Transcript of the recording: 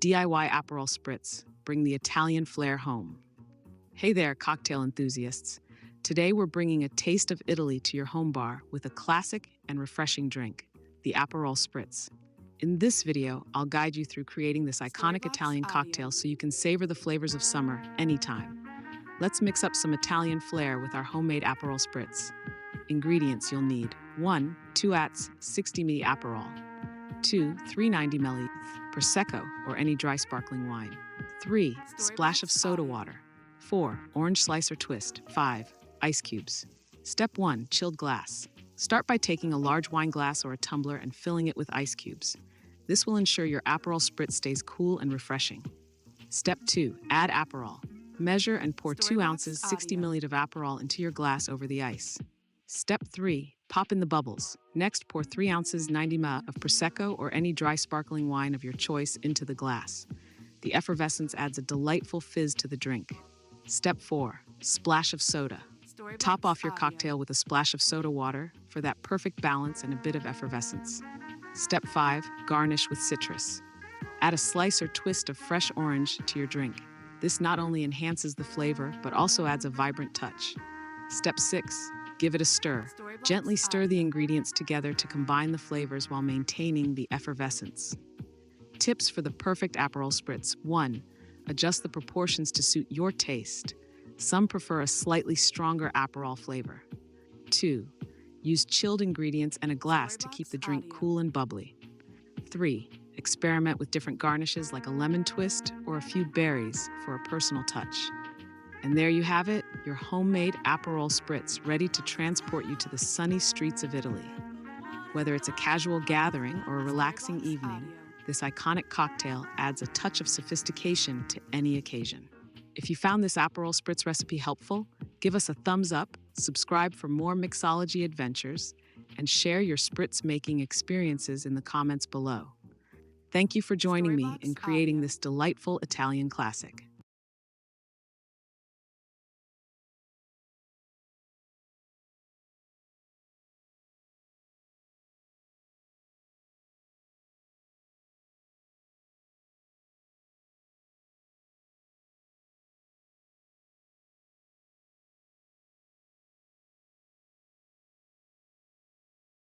DIY Aperol Spritz, bring the Italian flair home. Hey there, cocktail enthusiasts. Today we're bringing a taste of Italy to your home bar with a classic and refreshing drink, the Aperol Spritz. In this video, I'll guide you through creating this iconic Italian cocktail so you can savor the flavors of summer anytime. Let's mix up some Italian flair with our homemade Aperol Spritz. Ingredients you'll need: 1. 2 Ats 60 ml Aperol. 2. 390 ml Prosecco or any dry sparkling wine. 3. Splash of soda water. 4. Orange slice or twist. 5. Ice cubes. Step 1. Chilled glass. Start by taking a large wine glass or a tumbler and filling it with ice cubes. This will ensure your Aperol Spritz stays cool and refreshing. Step 2. Add Aperol. Measure and pour 2 ounces 60 ml of Aperol into your glass over the ice. Step 3. Pop in the bubbles. Next, pour 3 ounces 90 ml of Prosecco or any dry sparkling wine of your choice into the glass. The effervescence adds a delightful fizz to the drink. Step 4. Splash of soda. Top off your cocktail with a splash of soda water for that perfect balance and a bit of effervescence. Step 5. Garnish with citrus. Add a slice or twist of fresh orange to your drink. This not only enhances the flavor, but also adds a vibrant touch. Step 6. Give it a stir. Gently stir the ingredients together to combine the flavors while maintaining the effervescence. Tips for the perfect Aperol Spritz. 1. Adjust the proportions to suit your taste. Some prefer a slightly stronger Aperol flavor. 2. Use chilled ingredients and a glass to keep the drink cool and bubbly. 3. Experiment with different garnishes like a lemon twist or a few berries for a personal touch. And there you have it, your homemade Aperol Spritz, ready to transport you to the sunny streets of Italy. Whether it's a casual gathering or a relaxing evening, this iconic cocktail adds a touch of sophistication to any occasion. If you found this Aperol Spritz recipe helpful, give us a thumbs up, subscribe for more mixology adventures, and share your Spritz making experiences in the comments below. Thank you for joining me in creating this delightful Italian classic.